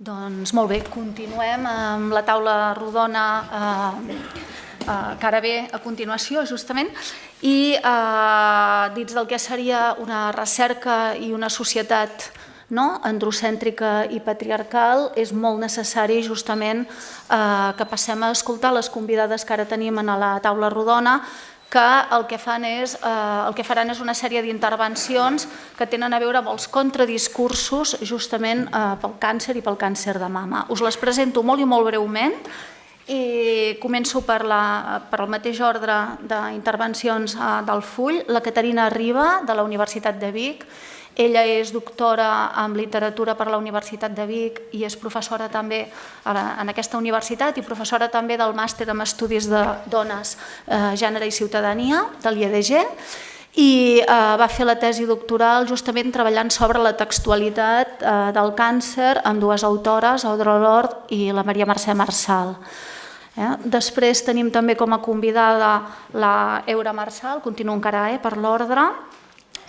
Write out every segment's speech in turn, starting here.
Doncs molt bé, continuem amb la taula rodona que ara ve a continuació, justament, i dins del que seria una recerca i una societat androcèntrica i patriarcal, és molt necessari justament que passem a escoltar les convidades que ara tenim a la taula rodona, que el que faran és una sèrie d'intervencions que tenen a veure amb els contradiscursos justament pel càncer i pel càncer de mama. Us les presento molt i molt breument i començo per el mateix ordre d'intervencions del full. La Caterina Riba, de la Universitat de Vic. Ella és doctora en literatura per la Universitat de Vic i és professora també en aquesta universitat i professora també del màster en estudis de dones, gènere i ciutadania de l'IEDG, i va fer la tesi doctoral justament treballant sobre la textualitat del càncer amb dues autores, Audre Lorde i la Maria Mercè Marçal. Després tenim també com a convidada la Eura Marçal, continuo encara per l'ordre.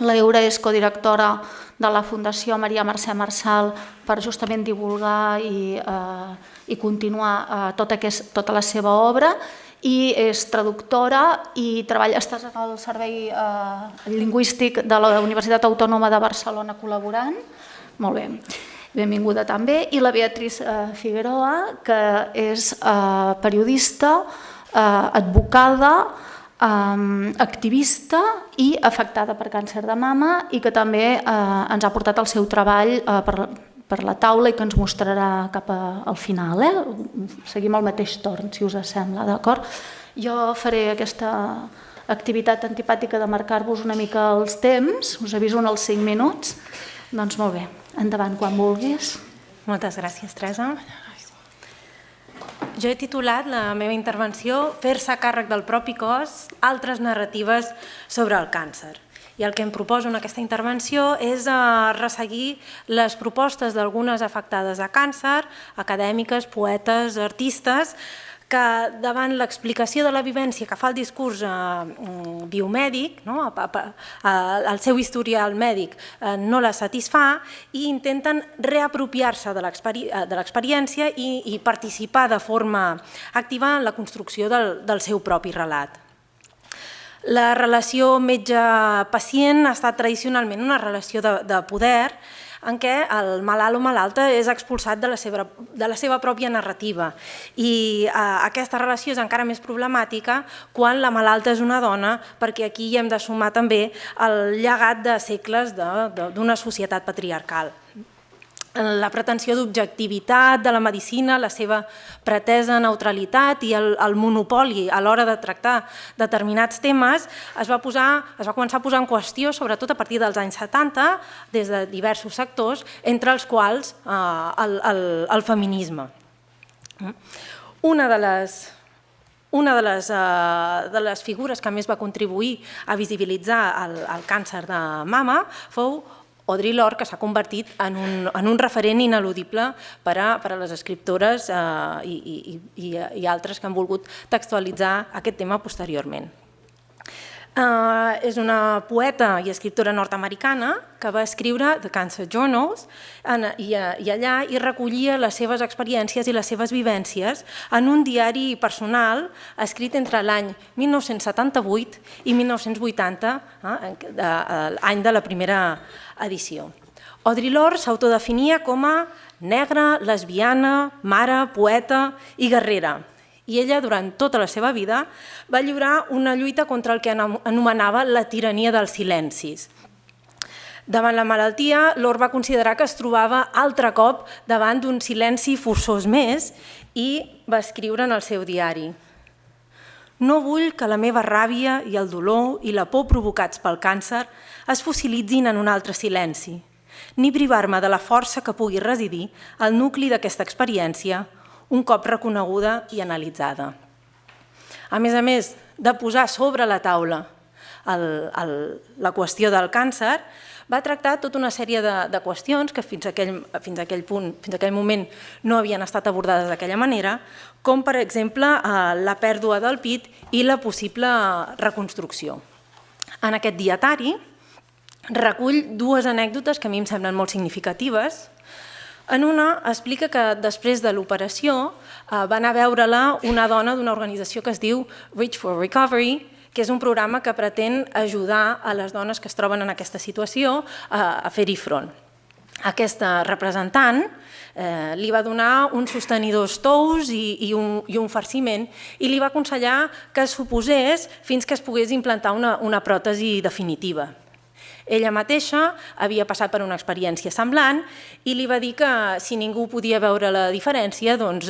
L'Eura és codirectora de la Fundació Maria Mercè Marçal per justament divulgar i continuar tota la seva obra, i és traductora i estàs en el servei lingüístic de la Universitat Autònoma de Barcelona col·laborant. Molt bé, benvinguda també. I la Beatriz Figueroa, que és periodista, advocada, activista i afectada per càncer de mama, i que també ens ha portat el seu treball per la taula i que ens mostrarà cap al final. Seguim al mateix torn, si us sembla, d'acord? Jo faré aquesta activitat antipàtica de marcar-vos una mica els temps, us aviso en els 5 minuts. Doncs molt bé, endavant quan vulguis. Moltes gràcies, Teresa. Jo he titulat la meva intervenció "Fer-se càrrec del propi cos, altres narratives sobre el càncer". I el que em proposo en aquesta intervenció és resseguir les propostes d'algunes afectades de càncer, acadèmiques, poetes, artistes, que davant l'explicació de la vivència que fa el discurs biomèdic, el seu historial mèdic no la satisfà, i intenten reapropiar-se de l'experiència i participar de forma activa en la construcció del seu propi relat. La relació metge-pacient ha estat tradicionalment una relació de poder en què el malalt o malalta és expulsat de la seva pròpia narrativa, i aquesta relació és encara més problemàtica quan la malalta és una dona, perquè aquí hi hem de sumar també el llegat de segles d'una societat patriarcal. La pretensió d'objectivitat de la medicina, la seva pretesa neutralitat i el monopoli a l'hora de tractar determinats temes es va començar a posar en qüestió, sobretot a partir dels anys 70, des de diversos sectors, entre els quals el feminisme. Una de les figures que més va contribuir a visibilitzar el càncer de mama fou Audre Lorde, que s'ha convertit en un referent ineludible per a les escriptores i altres que han volgut textualitzar aquest tema posteriorment. És una poeta i escriptora nord-americana que va escriure The Cancer Journals, i allà hi recollia les seves experiències i les seves vivències en un diari personal escrit entre l'any 1978 i 1980, l'any de la primera edició. Audre Lorde s'autodefinia com a negra, lesbiana, mare, poeta i guerrera. I ella, durant tota la seva vida, va lliurar una lluita contra el que anomenava la tirania dels silencis. Davant la malaltia, Lorde va considerar que es trobava altre cop davant d'un silenci forçós més i va escriure en el seu diari: "No vull que la meva ràbia i el dolor i la por provocats pel càncer es fossilitzin en un altre silenci, ni privar-me de la força que pugui residir al nucli d'aquesta experiència, un cop reconeguda i analitzada". A més de posar sobre la taula la qüestió del càncer, va tractar tota una sèrie de qüestions que fins a aquell moment no havien estat abordades d'aquella manera, com per exemple la pèrdua del pit i la possible reconstrucció. En aquest dietari recull dues anècdotes que a mi em semblen molt significatives. En una explica que després de l'operació va anar a veure-la una dona d'una organització que es diu Reach for Recovery, que és un programa que pretén ajudar a les dones que es troben en aquesta situació a fer-hi front. Aquesta representant li va donar uns sostenidors tous i un farciment i li va aconsellar que s'ho posés fins que es pogués implantar una pròtesi definitiva. Ella mateixa havia passat per una experiència semblant i li va dir que si ningú podia veure la diferència doncs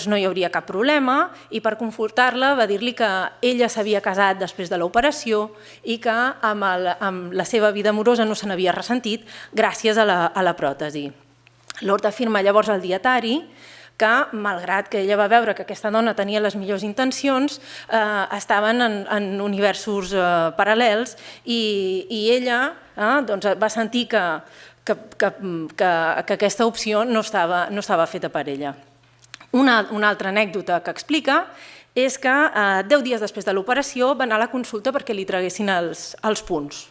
no hi hauria cap problema i per confortar-la va dir-li que ella s'havia casat després de l'operació i que amb la seva vida amorosa no se n'havia ressentit gràcies a la pròtesi. Lord afirma llavors al dietari que, malgrat que ella va veure que aquesta dona tenia les millors intencions, estaven en universos paral·lels i ella va sentir que aquesta opció no estava feta per ella. Una altra anècdota que explica és que 10 dies després de l'operació va anar a la consulta perquè li traguessin els punts.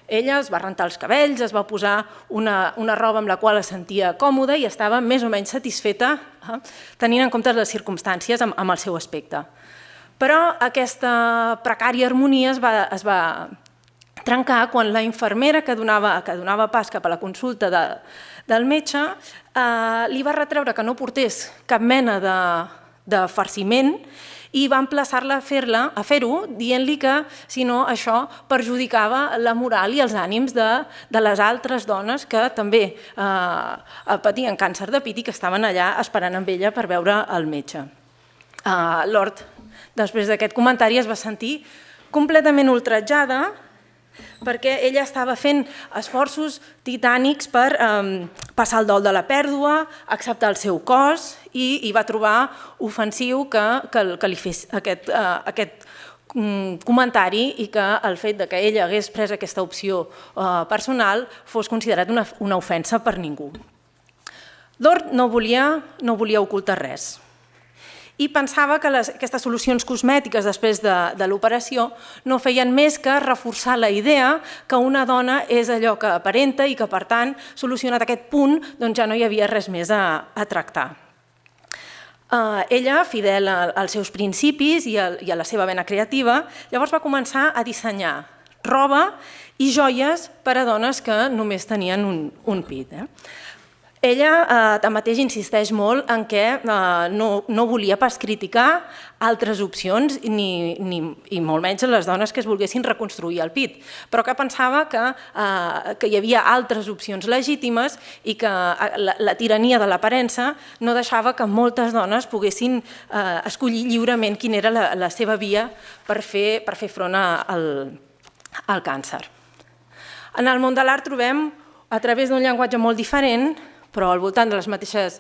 Ella es va rentar els cabells, es va posar una roba amb la qual es sentia còmoda i estava més o menys satisfeta tenint en compte les circumstàncies amb el seu aspecte. Però aquesta precària harmonia es va trencar quan la infermera que donava pas cap a la consulta del metge li va retreure que no portés cap mena de farciment i va emplaçar-la a fer-ho, dient-li que, si no, això perjudicava la moral i els ànims de les altres dones que també patien càncer de pit i que estaven allà esperant amb ella per veure el metge. Lord, després d'aquest comentari, es va sentir completament ultratjada perquè ella estava fent esforços titànics per passar el dol de la pèrdua, acceptar el seu cos i va trobar ofensiu que li fes aquest comentari i que el fet que ella hagués pres aquesta opció personal fos considerat una ofensa per ningú. Lord no volia ocultar res i pensava que aquestes solucions cosmètiques després de l'operació no feien més que reforçar la idea que una dona és allò que aparenta i que, per tant, solucionat aquest punt, ja no hi havia res més a tractar. Ella, fidel als seus principis i a la seva vena creativa, llavors va començar a dissenyar roba i joies per a dones que només tenien un pit. Ella, tanmateix, insisteix molt en què no volia pas criticar altres opcions i molt menys les dones que es volguessin reconstruir el pit, però que pensava que hi havia altres opcions legítimes i que la tirania de l'aparença no deixava que moltes dones poguessin escollir lliurement quina era la seva via per fer front al càncer. En el món de l'art trobem, a través d'un llenguatge molt diferent, però al voltant de les mateixes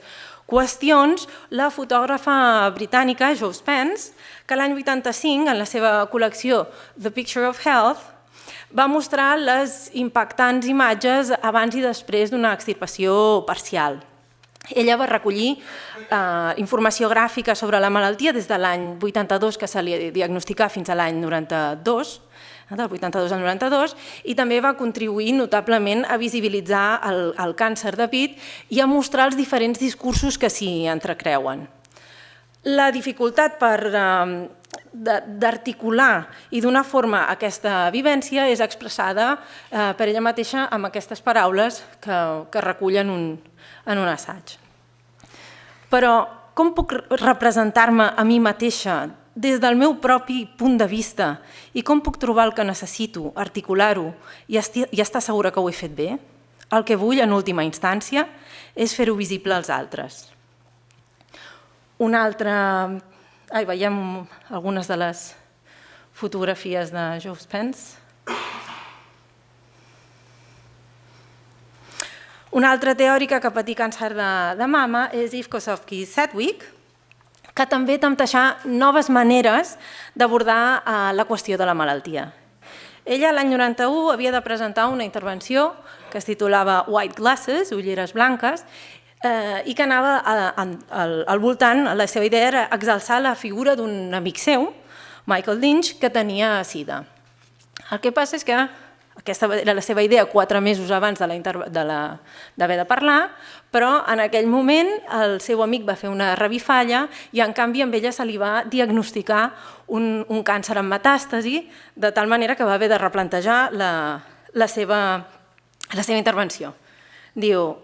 qüestions, la fotògrafa britànica Jo Spence, que l'any 85, en la seva col·lecció The Picture of Health, va mostrar les impactants imatges abans i després d'una extirpació parcial. Ella va recollir informació gràfica sobre la malaltia des de l'any 82, que se li diagnosticà, fins a l'any 92, del 82 al 92, i també va contribuir notablement a visibilitzar el càncer de pit i a mostrar els diferents discursos que s'hi entrecreuen. La dificultat d'articular i donar forma a aquesta vivència és expressada per ella mateixa amb aquestes paraules que recullen en un assaig. Però com puc representar-me a mi mateixa des del meu propi punt de vista i com puc trobar el que necessito, articular-ho i estar segura que ho he fet bé? El que vull, en última instància, és fer-ho visible als altres. Veiem algunes de les fotografies de Jo Spence. Una altra teòrica que patí càncer de mama és Eve Kosofsky-Sedgwick, que també temptejar noves maneres d'abordar la qüestió de la malaltia. Ella, l'any 91, havia de presentar una intervenció que es titulava White Glasses, ulleres blanques, i que anava al voltant, la seva idea era exalçar la figura d'un amic seu, Michael Lynch, que tenia sida. El que passa és que Aquesta era la seva idea 4 mesos abans d'haver de parlar, però en aquell moment el seu amic va fer una revifalla i en canvi amb ella se li va diagnosticar un càncer amb metàstasi, de tal manera que va haver de replantejar la seva intervenció. Diu,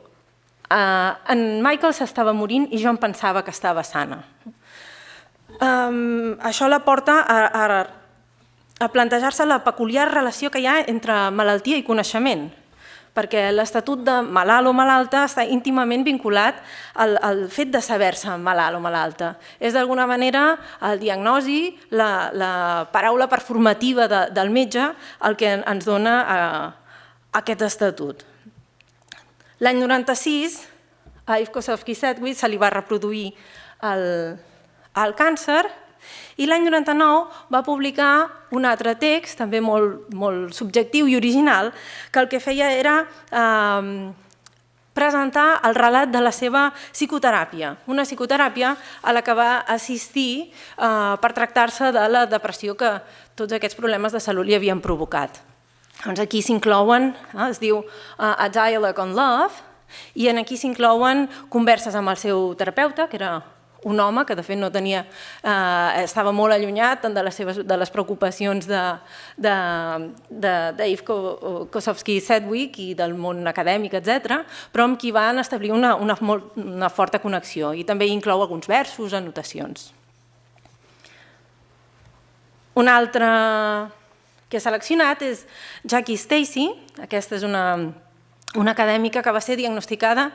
en Michael s'estava morint i jo em pensava que estava sana. Això la porta a plantejar-se la peculiar relació que hi ha entre malaltia i coneixement, perquè l'estatut de malalt o malalta està íntimament vinculat al fet de saber-se malalt o malalta. És d'alguna manera el diagnosi, la paraula performativa del metge el que ens dona aquest estatut. L'any 96, a Yves Kosofsky-Sedgwick se li va reproduir el càncer i l'any 99 va publicar un altre text, també molt subjectiu i original, que el que feia era presentar el relat de la seva psicoteràpia, una psicoteràpia a la que va assistir per tractar-se de la depressió que tots aquests problemes de salut li havien provocat. Doncs aquí s'inclouen, es diu A Dialogue on Love, i aquí s'inclouen converses amb el seu terapeuta, que era un home que de fet no tenia, estava molt allunyat tant de les preocupacions d'Yves Kosofsky-Sedgwick i del món acadèmic, etc., però amb qui van establir una forta connexió i també inclou alguns versos, anotacions. Un altre que he seleccionat és Jackie Stacey. Aquesta és una acadèmica que va ser diagnosticada,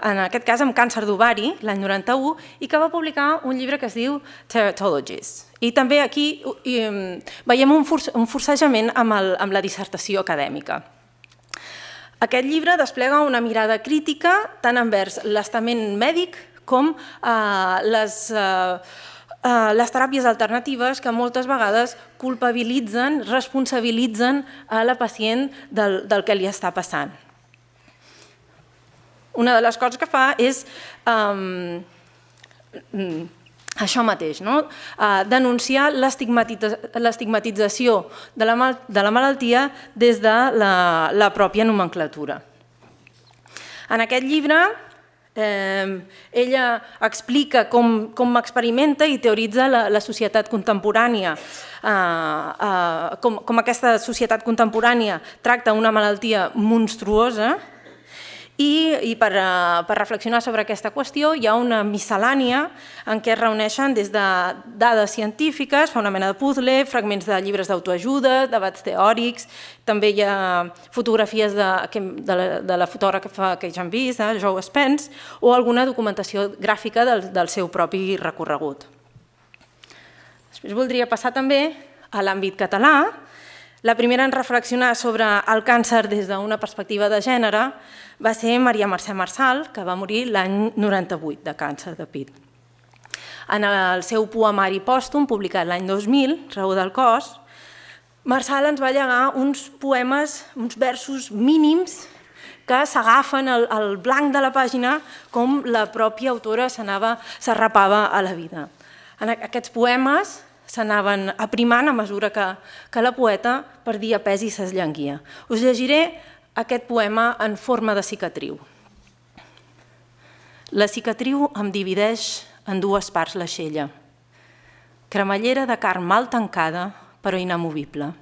en aquest cas amb càncer d'ovari, l'any 91, i que va publicar un llibre que es diu Teratologies. I també aquí veiem un forcejament amb la dissertació acadèmica. Aquest llibre desplega una mirada crítica tant envers l'estament mèdic com les teràpies alternatives que moltes vegades culpabilitzen, responsabilitzen a la pacient del que li està passant. Una de les coses que fa és això mateix, denunciar l'estigmatització de la malaltia des de la pròpia nomenclatura. En aquest llibre ella explica com experimenta i teoritza la societat contemporània, com aquesta societat contemporània tracta una malaltia monstruosa. I per reflexionar sobre aquesta qüestió hi ha una miscel·lània en què es reuneixen des de dades científiques, fa una mena de puzzle, fragments de llibres d'autoajuda, debats teòrics, també hi ha fotografies de la fotògrafa que ja hem vist, Jo Spence, o alguna documentació gràfica del seu propi recorregut. Després voldria passar també a l'àmbit català. La primera en reflexionar sobre el càncer des d'una perspectiva de gènere va ser Maria Mercè Marçal, que va morir l'any 98 de càncer de pit. En el seu poemari pòstum, publicat l'any 2000, Raó del cos, Marçal ens va llegar uns poemes, uns versos mínims que s'agafen al blanc de la pàgina com la pròpia autora s'arrapava a la vida. En aquests poemes s'anaven aprimant a mesura que la poeta perdia pes i s'esllenguia. Us llegiré aquest poema en forma de cicatriu. La cicatriu em divideix en dues parts l'aixella. Cremallera de carn mal tancada, però inamovible.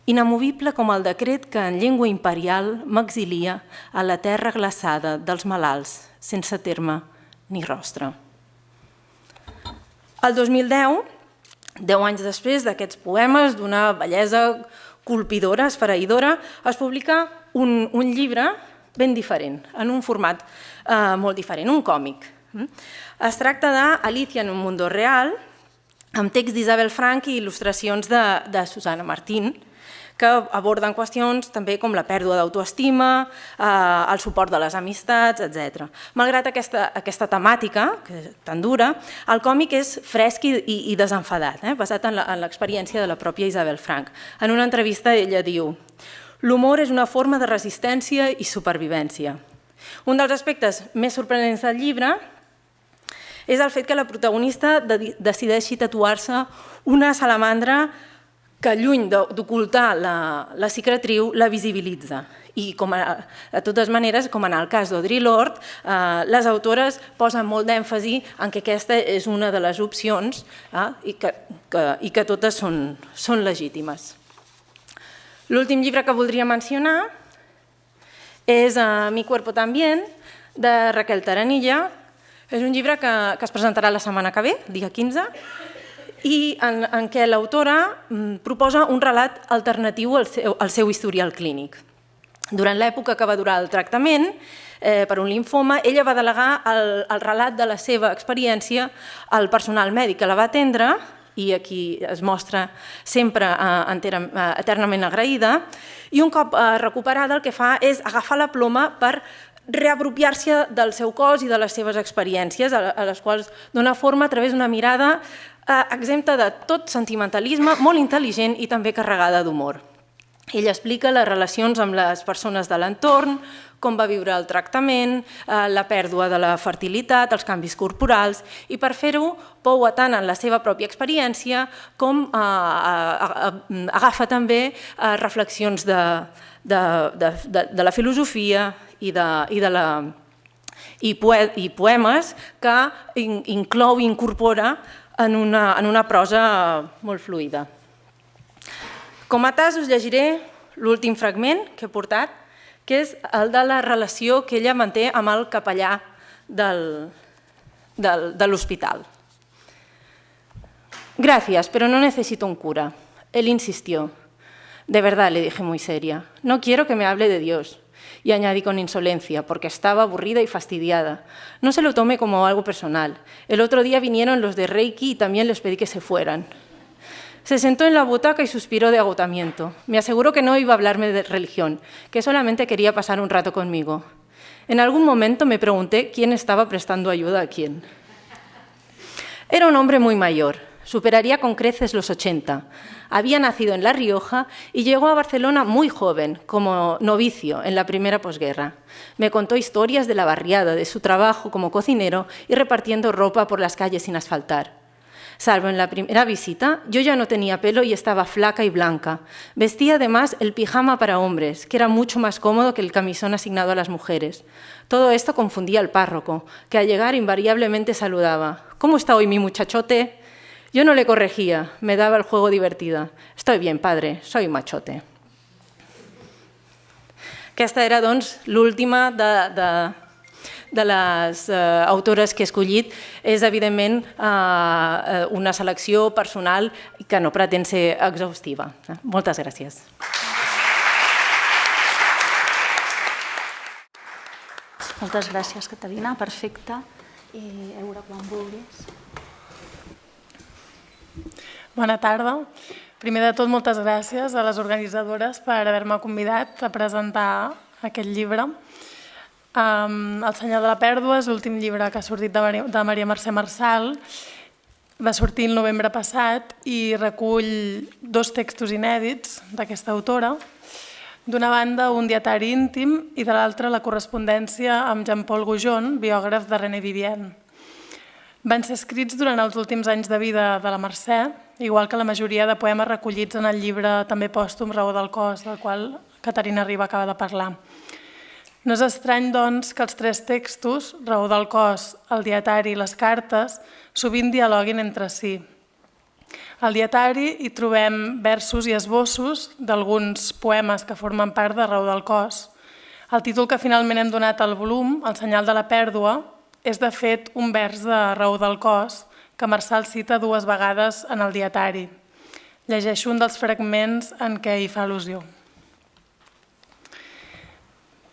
Inamovible com el decret que en llengua imperial m'exilia a la terra glaçada dels malalts, sense terme ni rostre. El 2010, 10 anys després d'aquests poemes, d'una bellesa colpidora, esfereïdora, es publica un llibre ben diferent, en un format molt diferent, un còmic. Es tracta d'Alicia en un mundo real, amb text d'Isabel Frank i il·lustracions de Susana Martín, que aborden qüestions també com la pèrdua d'autoestima, el suport de les amistats, etc. Malgrat aquesta temàtica, que és tan dura, el còmic és fresc i desenfadat, basat en l'experiència de la pròpia Isabel Frank. En una entrevista ella diu: «L'humor és una forma de resistència i supervivència». Un dels aspectes més sorprenents del llibre és el fet que la protagonista decideixi tatuar-se una salamandra que lluny d'ocultar la cicatriu, la visibilitza. I de totes maneres, com en el cas d'Audre Lorde, les autores posen molt d'èmfasi en que aquesta és una de les opcions i que totes són legítimes. L'últim llibre que voldria mencionar és Mi cuerpo también, de Raquel Taranilla. És un llibre que es presentarà la setmana que ve, dia 15, i en què l'autora proposa un relat alternatiu al seu historial clínic. Durant l'època que va durar el tractament per un linfoma, ella va delegar el relat de la seva experiència al personal mèdic que la va atendre, i aquí es mostra sempre eternament agraïda, i un cop recuperada el que fa és agafar la ploma per reapropiar-se del seu cos i de les seves experiències, a les quals dona forma a través d'una mirada exempta de tot sentimentalisme, molt intel·ligent i també carregada d'humor. Ella explica les relacions amb les persones de l'entorn, com va viure el tractament, la pèrdua de la fertilitat, els canvis corporals, i per fer-ho poua tant en la seva pròpia experiència com agafa també reflexions de la filosofia i poemes que inclou i incorpora en una prosa molt fluida. Com a tas us llegiré l'últim fragment que he portat, que és el de la relació que ella manté amb el capellà de l'hospital. Gracias, pero no necesito un cura. Él insistió. De verdad, le dije muy seria, no quiero que me hable de Dios. Y añadí con insolencia, porque estaba aburrida y fastidiada. No se lo tome como algo personal. El otro día vinieron los de Reiki y también les pedí que se fueran. Se sentó en la butaca y suspiró de agotamiento. Me aseguró que no iba a hablarme de religión, que solamente quería pasar un rato conmigo. En algún momento me pregunté quién estaba prestando ayuda a quién. Era un hombre muy mayor, superaría con creces los 80. Había nacido en La Rioja y llegó a Barcelona muy joven, como novicio en la primera posguerra. Me contó historias de la barriada, de su trabajo como cocinero y repartiendo ropa por las calles sin asfaltar. Salvo en la primera visita, yo ya no tenía pelo y estaba flaca y blanca. Vestía además el pijama para hombres, que era mucho más cómodo que el camisón asignado a las mujeres. Todo esto confundía al párroco, que al llegar invariablemente saludaba. ¿Cómo está hoy mi muchachote? Yo no le corregía, me daba el juego divertida. Estoy bien, padre, soy machote. Aquesta era, doncs, l'última de les autores que he escollit. És, evidentment, una selecció personal que no pretén ser exhaustiva. Moltes gràcies. Moltes gràcies, Catalina. Perfecte. I Eura, quan vulguis. Bona tarda. Primer de tot, moltes gràcies a les organitzadores per haver-me convidat a presentar aquest llibre. El Senyal de la pèrdua és l'últim llibre que ha sortit de Maria Mercè Marçal. Va sortir el novembre passat i recull 2 textos inèdits d'aquesta autora. D'una banda, un dietari íntim i de l'altra, la correspondència amb Jean-Paul Goujon, biògraf de René Vivien. Van ser escrits durant els últims anys de vida de la Mercè, igual que la majoria de poemes recollits en el llibre també pòstum Raó del cos, del qual Caterina Riba acaba de parlar. No és estrany, doncs, que els 3 textos, Raó del cos, el dietari i les cartes, sovint dialoguin entre si. Al dietari hi trobem versos i esbossos d'alguns poemes que formen part de Raó del cos. El títol que finalment hem donat al volum, El Senyal de la pèrdua, és de fet un vers de Raó del cos que Marçal cita 2 vegades en el dietari. Llegeixo un dels fragments en què hi fa al·lusió.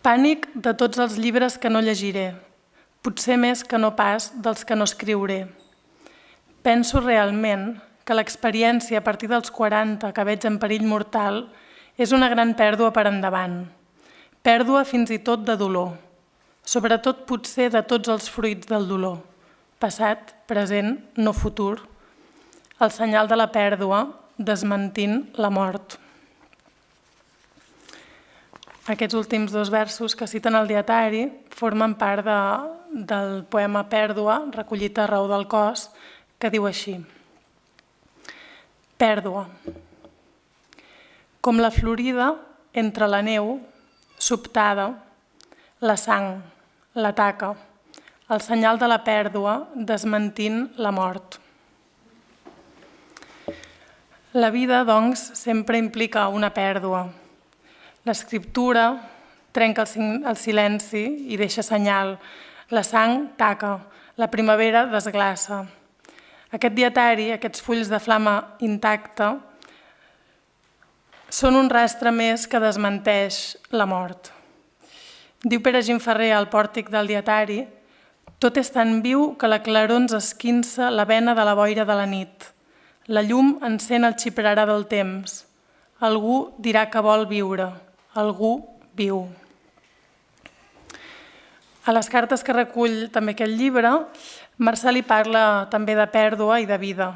Pànic de tots els llibres que no llegiré, potser més que no pas dels que no escriuré. Penso realment que l'experiència a partir dels 40 que veig en perill mortal és una gran pèrdua per endavant. Pèrdua fins i tot de dolor. Sobretot potser de tots els fruits del dolor. Passat, present, no futur. El senyal de la pèrdua, desmentint la mort. Aquests últims 2 versos que citen el dietari formen part del poema Pèrdua, recollit a Raó del cos, que diu així. Pèrdua. com la florida entre la neu, sobtada, la sang, la taca, el senyal de la pèrdua desmentint la mort. La vida, doncs, sempre implica una pèrdua. L'escriptura trenca el silenci i deixa senyal. La sang taca, la primavera desglaça. Aquest dietari, aquests fulls de flama intacta, són un rastre més que desmenteix la mort. Diu Pere Gimferrer al pòrtic del dietari: tot és tan viu que la claror ens esquinça la vena de la boira de la nit. La llum encén el xiprarà del temps. Algú dirà que vol viure. Algú viu. A les cartes que recull també aquest llibre, Marçal hi parla també de pèrdua i de vida.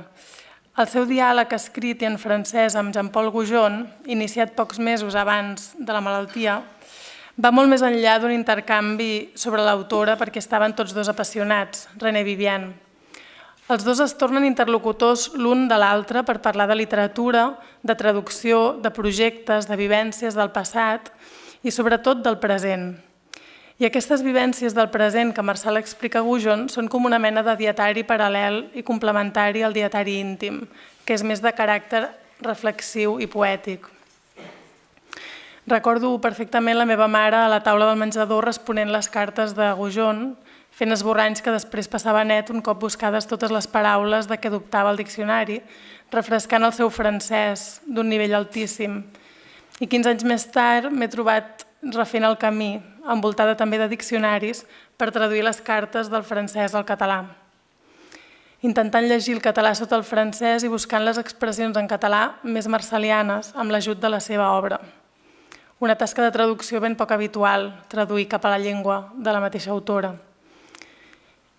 El seu diàleg escrit i en francès amb Jean-Paul Goujon, iniciat pocs mesos abans de la malaltia, va molt més enllà d'un intercanvi sobre l'autora perquè estaven tots dos apassionats, René Vivian. Els dos es tornen interlocutors l'un de l'altre per parlar de literatura, de traducció, de projectes, de vivències del passat i sobretot del present. I aquestes vivències del present que Marçal explica a Goujon són com una mena de dietari paral·lel i complementari al dietari íntim, que és més de caràcter reflexiu i poètic. Recordo perfectament la meva mare a la taula del menjador responent les cartes de Goujon, fent esborranys que després passava net un cop buscades totes les paraules de què dubtava el diccionari, refrescant el seu francès d'un nivell altíssim. I 15 anys més tard m'he trobat refent el camí, envoltada també de diccionaris, per traduir les cartes del francès al català. Intentant llegir el català sota el francès i buscant les expressions en català més marçalianes amb l'ajut de la seva obra. Una tasca de traducció ben poc habitual, traduir cap a la llengua de la mateixa autora.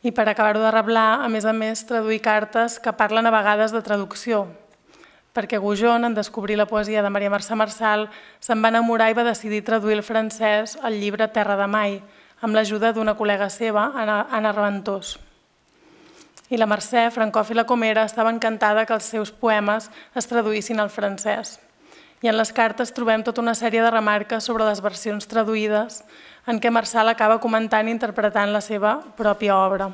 I per acabar-ho de reblar, a més, traduir cartes que parlen a vegades de traducció, perquè Goujon, en descobrir la poesia de Maria Mercè Marçal, se'n va enamorar i va decidir traduir el francès al llibre Terra de Mai, amb l'ajuda d'una col·lega seva, Anna Raventós. I la Mercè, francòfila com era, estava encantada que els seus poemes es traduïssin al francès. I en les cartes trobem tota una sèrie de remarques sobre les versions traduïdes en què Marçal acaba comentant i interpretant la seva pròpia obra.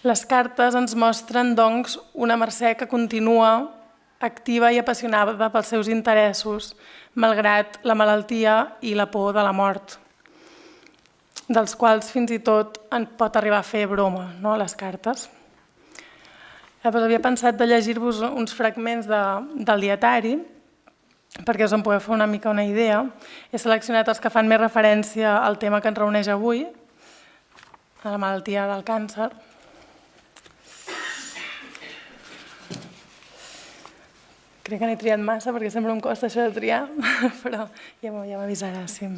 Les cartes ens mostren, doncs, una Mercè que continua activa i apassionada pels seus interessos, malgrat la malaltia i la por de la mort, dels quals fins i tot en pot arribar a fer broma, no?, les cartes. Llavors havia pensat de llegir-vos uns fragments del dietari, perquè us en podeu fer una mica una idea. He seleccionat els que fan més referència al tema que ens reuneix avui, a la malaltia del càncer. Crec que n'he triat massa perquè sempre em costa això de triar, però ja m'avisarà. Sí.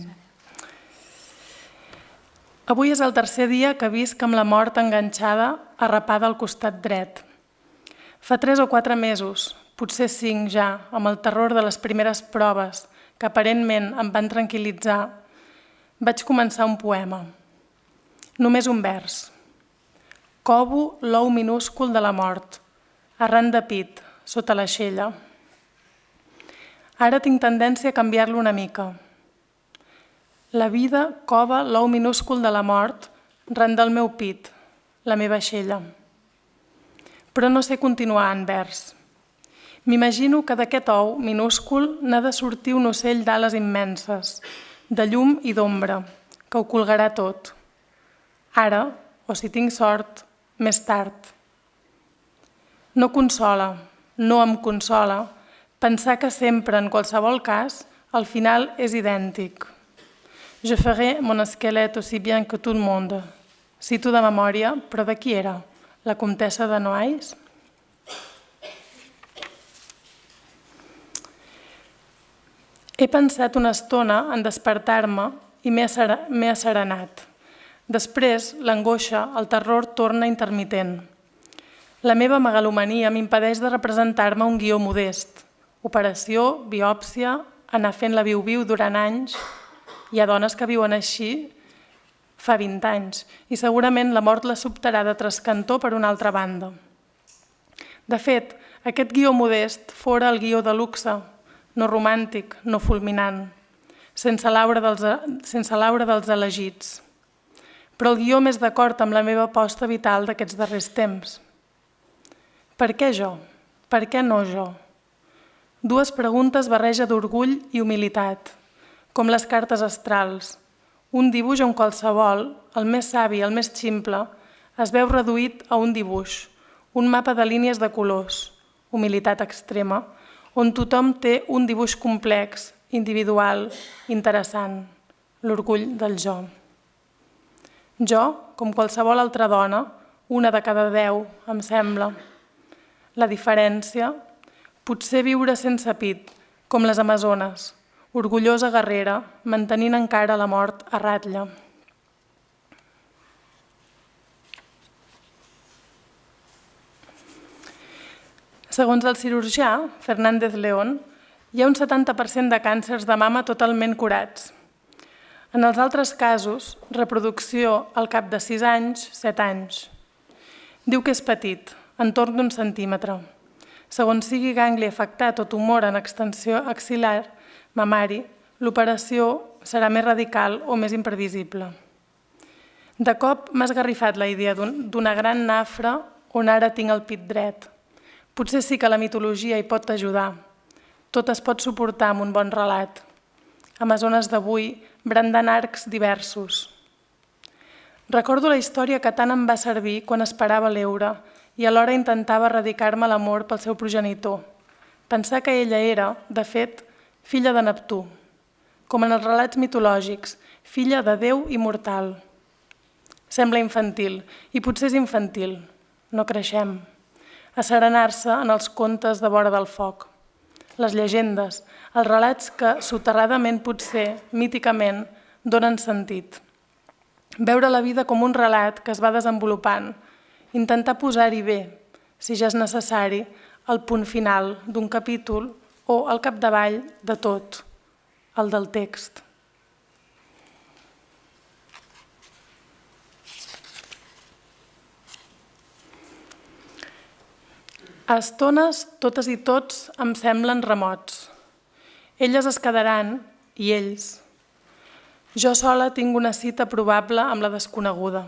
Avui és el tercer dia que visc amb la mort enganxada, arrapada al costat dret. Fa 3 o 4 mesos, potser 5 ja, amb el terror de les primeres proves, que aparentment em van tranquil·litzar, vaig començar un poema. Només un vers. Covo l'ou minúscul de la mort, arran de pit, sota l'aixella. Ara tinc tendència a canviar-lo una mica. La vida cova l'ou minúscul de la mort ran del meu pit, la meva aixella. Però no sé continuar en vers. M'imagino que d'aquest ou minúscul n'ha de sortir un ocell d'ales immenses, de llum i d'ombra, que ho colgarà tot. Ara, o si tinc sort, més tard. No consola, no em consola, pensar que sempre, en qualsevol cas, al final és idèntic. Je ferai mon esquelet aussi bien que tout le monde. Cito de memòria, però de qui era? La comtessa de Noailles? He pensat una estona en despertar-me i m'he asserenat. Després, l'angoixa, el terror torna intermitent. La meva megalomania m'impedeix de representar-me un guió modest. Operació, biòpsia, anar fent la viu-viu durant anys. Hi ha dones que viuen així fa 20 anys i segurament la mort la sobtarà de trascantó per una altra banda. De fet, aquest guió modest fora el guió de luxe, no romàntic, no fulminant, sense l'aura dels elegits. Però el guió més d'acord amb la meva aposta vital d'aquests darrers temps. Per què jo? Per què no jo? Dues preguntes barreja d'orgull i humilitat, com les cartes astrals. Un dibuix on qualsevol, el més savi, el més ximple, es veu reduït a un dibuix, un mapa de línies de colors, humilitat extrema, on tothom té un dibuix complex, individual, interessant, l'orgull del jo. Jo, com qualsevol altra dona, una de cada 10, em sembla. La diferència, potser viure sense pit, com les amazones, orgullosa guerrera, mantenint encara la mort a ratlla. Segons el cirurgià Fernández León, hi ha un 70% de càncers de mama totalment curats. En els altres casos, reproducció al cap de 6 anys, 7 anys. Diu que és petit, entorn d'1 centímetre. Segons sigui gangli afectat o tumor en extensió axil·lar, mamari, l'operació serà més radical o més imprevisible. De cop m'ha esgarrifat la idea d'una gran nafra on ara tinc el pit dret. Potser sí que la mitologia hi pot ajudar. Tot es pot suportar amb un bon relat. Amazones d'avui brandant arcs diversos. Recordo la història que tant em va servir quan esperava l'heure i alhora intentava erradicar-me l'amor pel seu progenitor. Pensar que ella era, de fet, filla de Neptú, com en els relats mitològics, filla de Déu immortal. Sembla infantil, i potser és infantil. No creixem. Asserenar-se en els contes de vora del foc. Les llegendes, els relats que, soterradament potser, míticament, donen sentit. Veure la vida com un relat que es va desenvolupant, intentar posar-hi bé, si ja és necessari, el punt final d'un capítol o al capdavall de tot, el del text. A estones, totes i tots em semblen remots. Elles es quedaran, i ells. Jo sola tinc una cita probable amb la desconeguda.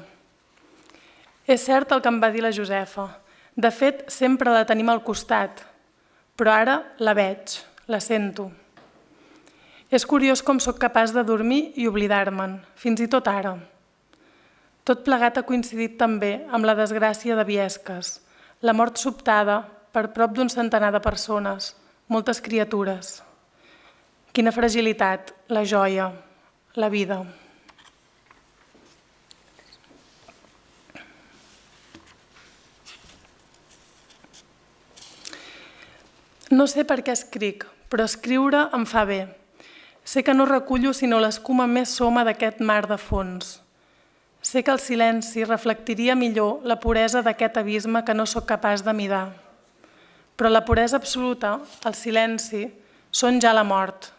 És cert el que em va dir la Josefa. De fet, sempre la tenim al costat, però ara la veig, la sento. És curiós com sóc capaç de dormir i oblidar-me'n, fins i tot ara. Tot plegat ha coincidit també amb la desgràcia de Biesques, la mort sobtada per prop d'un centenar de persones, moltes criatures. Quina fragilitat, la joia, la vida. No sé per què escric, però escriure em fa bé. Sé que no recullo sinó l'escuma més soma d'aquest mar de fons. Sé que el silenci reflectiria millor la puresa d'aquest abisme que no sóc capaç de midar. Però la puresa absoluta, el silenci, són ja la mort.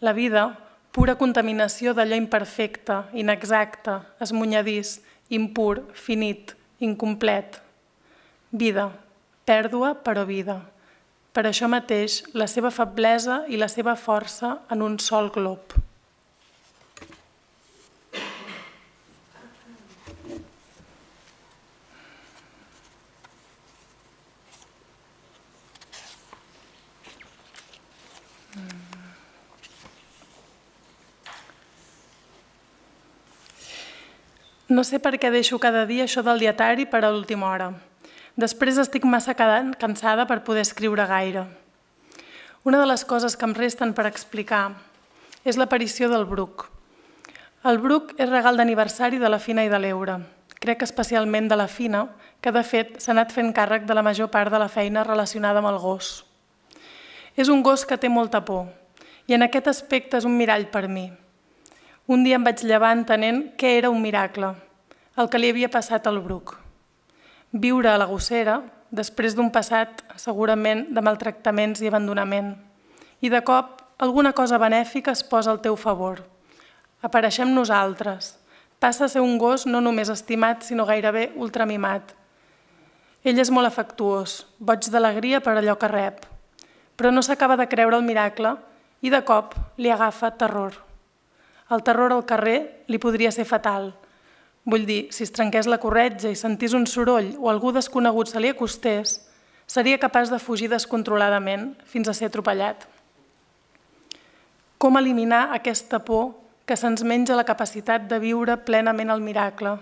La vida, pura contaminació d'allò imperfecte, inexacte, esmunyadís, impur, finit, incomplet. Vida, pèrdua però vida. Per això mateix, la seva feblesa i la seva força en un sol glob. No sé per què deixo cada dia això del dietari per a l'última hora. Després estic massa cansada per poder escriure gaire. Una de les coses que em resten per explicar és l'aparició del bruc. El bruc és regal d'aniversari de la Fina i de l'Eure. Crec especialment de la Fina, que de fet s'ha anat fent càrrec de la major part de la feina relacionada amb el gos. És un gos que té molta por i en aquest aspecte és un mirall per mi. Un dia em vaig llevar entenent què era un miracle, el que li havia passat al bruc. Viure a la gossera, després d'un passat segurament de maltractaments i abandonament. I de cop, alguna cosa benèfica es posa al teu favor. Apareixem nosaltres. Passa a ser un gos no només estimat, sinó gairebé ultramimat. Ell és molt afectuós, boig d'alegria per allò que rep, però no s'acaba de creure el miracle i de cop li agafa terror. El terror al carrer li podria ser fatal. Vull dir, si es trenqués la corretja i sentís un soroll o algú desconegut se li acostés, seria capaç de fugir descontroladament fins a ser atropellat. Com eliminar aquesta por que se'ns menja la capacitat de viure plenament el miracle?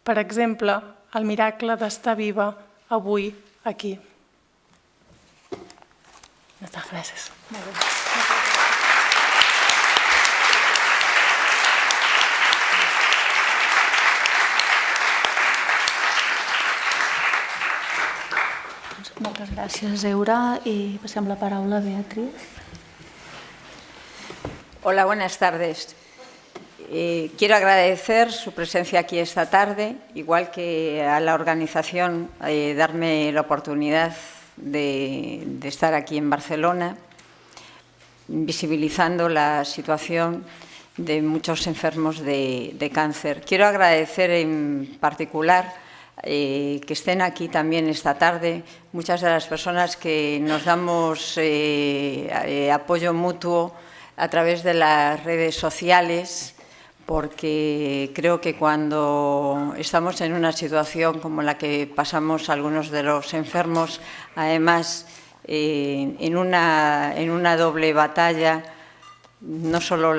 Per exemple, el miracle d'estar viva avui aquí. Moltes gràcies. Moltes gràcies, Eura. I passem la paraula a Beatriz. Hola, buenas tardes. Quiero agradecer su presencia aquí esta tarde, igual que a la organización darme la oportunidad de estar aquí en Barcelona, visibilizando la situación de muchos enfermos de cáncer. Quiero agradecer en particular que estén aquí también esta tarde muchas de las personas que nos damos apoyo mutuo a través de las redes sociales, porque creo que cuando estamos en una situación como la que pasamos algunos de los enfermos, además en una doble batalla, no solo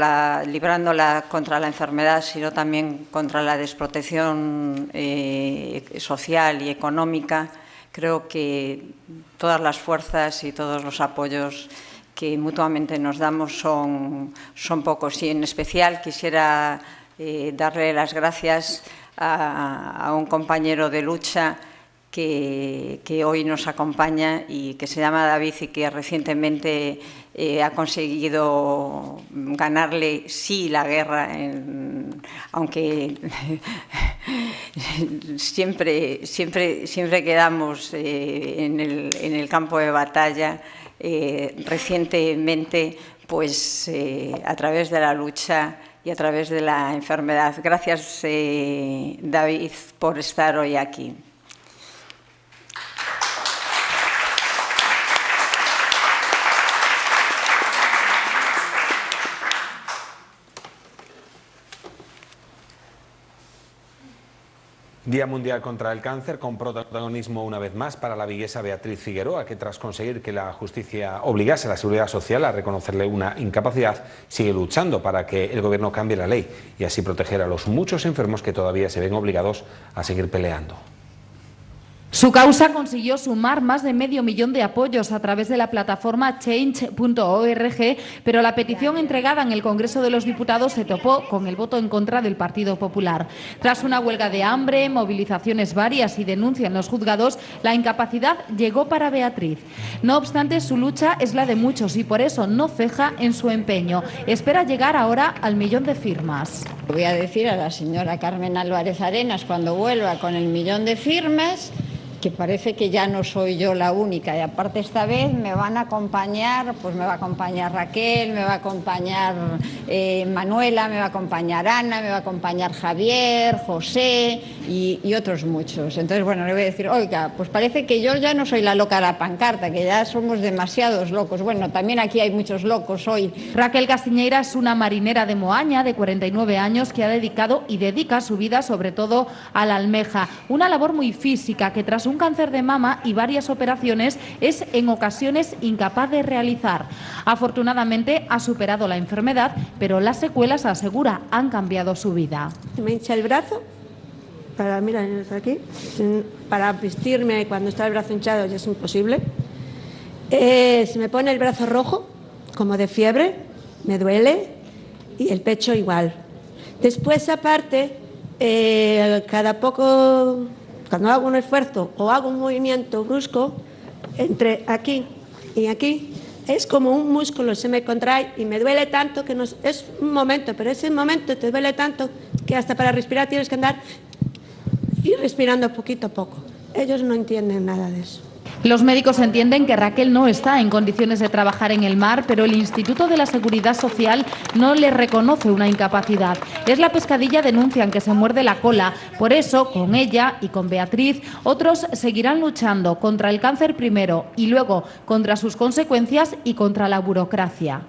librándola contra la enfermedad, sino también contra la desprotección social y económica, creo que todas las fuerzas y todos los apoyos que mutuamente nos damos son pocos. Y en especial quisiera darle las gracias a un compañero de lucha que hoy nos acompaña y que se llama David y que recientemente ha conseguido ganarle, sí, la guerra, aunque siempre quedamos en el campo de batalla. Recientemente, pues a través de la lucha y a través de la enfermedad. Gracias, David, por estar hoy aquí. Día Mundial contra el Cáncer, con protagonismo una vez más para la viguesa Beatriz Figueroa, que tras conseguir que la justicia obligase a la Seguridad Social a reconocerle una incapacidad, sigue luchando para que el Gobierno cambie la ley y así proteger a los muchos enfermos que todavía se ven obligados a seguir peleando. Su causa consiguió sumar más de medio millón de apoyos a través de la plataforma change.org, pero la petición entregada en el Congreso de los Diputados se topó con el voto en contra del Partido Popular. Tras una huelga de hambre, movilizaciones varias y denuncia en los juzgados, la incapacidad llegó para Beatriz. No obstante, su lucha es la de muchos y por eso no ceja en su empeño. Espera llegar ahora al millón de firmas. Voy a decir a la señora Carmen Álvarez Arenas, cuando vuelva con el millón de firmas, que parece que ya no soy yo la única, y aparte esta vez me van a acompañar, pues me va a acompañar Raquel, me va a acompañar Manuela, me va a acompañar Ana, me va a acompañar Javier, José y otros muchos. Entonces, bueno, le voy a decir, oiga, pues parece que yo ya no soy la loca de la pancarta, que ya somos demasiados locos. Bueno, también aquí hay muchos locos hoy. Raquel Castiñeira es una marinera de Moaña de 49 años que ha dedicado y dedica su vida sobre todo a la almeja, una labor muy física que tras un cáncer de mama y varias operaciones es en ocasiones incapaz de realizar. Afortunadamente ha superado la enfermedad, pero las secuelas, asegura, han cambiado su vida. Me hincha el brazo, mira, aquí, para vestirme cuando está el brazo hinchado ya es imposible. Se me pone el brazo rojo, como de fiebre, me duele, y el pecho igual. Después, aparte, cada poco, cuando hago un esfuerzo o hago un movimiento brusco, entre aquí y aquí, es como un músculo, se me contrae y me duele tanto que es un momento, pero ese momento te duele tanto que hasta para respirar tienes que andar y respirando poquito a poco. Ellos no entienden nada de eso. Los médicos entienden que Raquel no está en condiciones de trabajar en el mar, pero el Instituto de la Seguridad Social no le reconoce una incapacidad. Es la pescadilla, denuncian, que se muerde la cola. Por eso, con ella y con Beatriz, otros seguirán luchando contra el cáncer primero y luego contra sus consecuencias y contra la burocracia.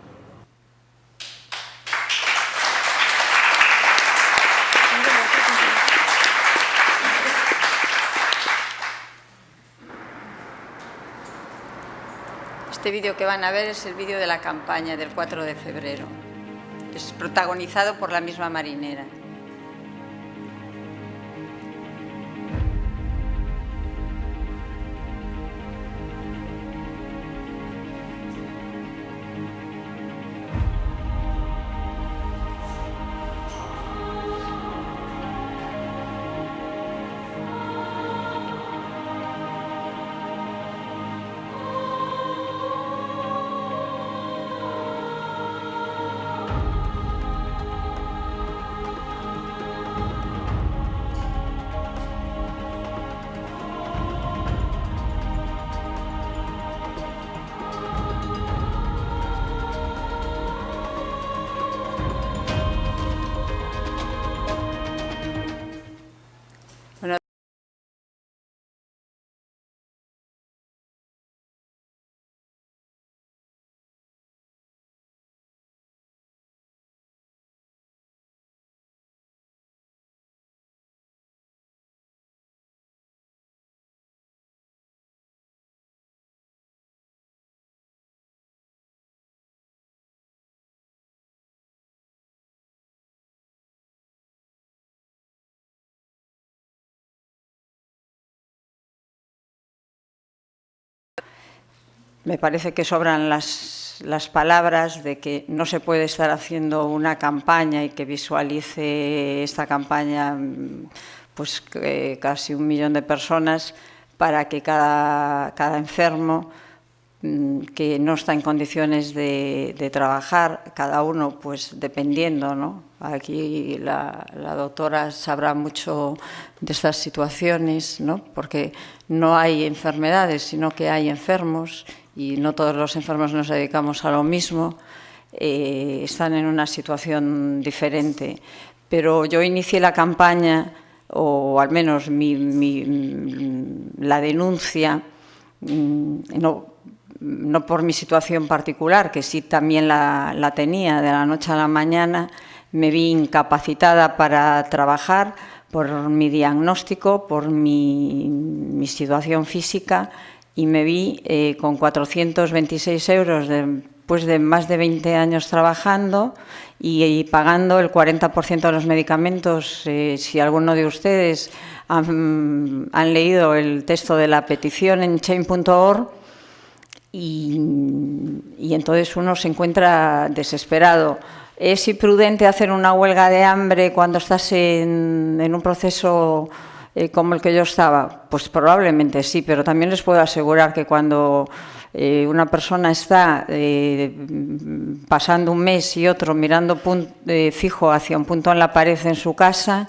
Este vídeo que van a ver es el vídeo de la campaña del 4 de febrero. Es protagonizado por la misma marinera. Me parece que sobran las palabras de que no se puede estar haciendo una campaña y que visualice esta campaña pues casi 1 millón de personas para que cada enfermo que no está en condiciones de trabajar, cada uno pues dependiendo, ¿no? Aquí la doctora sabrá mucho de estas situaciones, ¿no? Porque no hay enfermedades, sino que hay enfermos y no todos los enfermos nos dedicamos a lo mismo, están en una situación diferente. Pero yo inicié la campaña, o al menos la denuncia, no por mi situación particular, que sí también la tenía, de la noche a la mañana me vi incapacitada para trabajar por mi diagnóstico, por mi situación física, y me vi con 426 euros después de más de 20 años trabajando y pagando el 40% de los medicamentos. Si alguno de ustedes han leído el texto de la petición en change.org, y entonces uno se encuentra desesperado. ¿Es imprudente hacer una huelga de hambre cuando estás en un proceso como el que yo estaba? Pues probablemente sí, pero también les puedo asegurar que cuando una persona está pasando un mes y otro mirando fijo hacia un punto en la pared en su casa,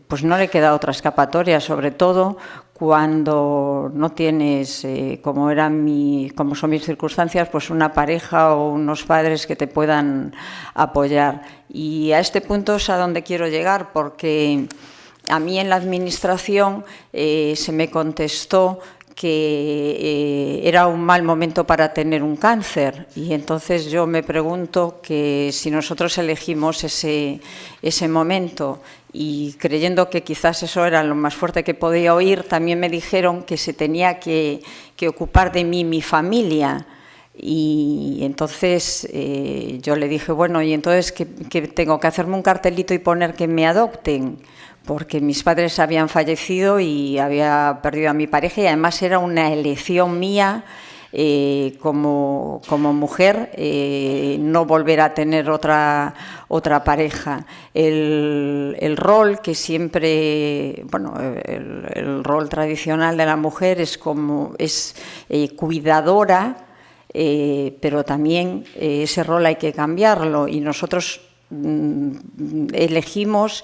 pues no le queda otra escapatoria, sobre todo cuando no tienes, como son mis circunstancias, pues una pareja o unos padres que te puedan apoyar. Y a este punto es a donde quiero llegar, porque a mí en la administración se me contestó que era un mal momento para tener un cáncer, y entonces yo me pregunto que si nosotros elegimos ese momento, y creyendo que quizás eso era lo más fuerte que podía oír, también me dijeron que se tenía que ocupar de mí mi familia. Y entonces yo le dije, bueno, ¿y entonces qué tengo que hacerme un cartelito y poner que me adopten? Porque mis padres habían fallecido y había perdido a mi pareja, y además era una elección mía como mujer no volver a tener otra pareja. El rol que siempre, bueno, el rol tradicional de la mujer es cuidadora, pero también ese rol hay que cambiarlo, y nosotros elegimos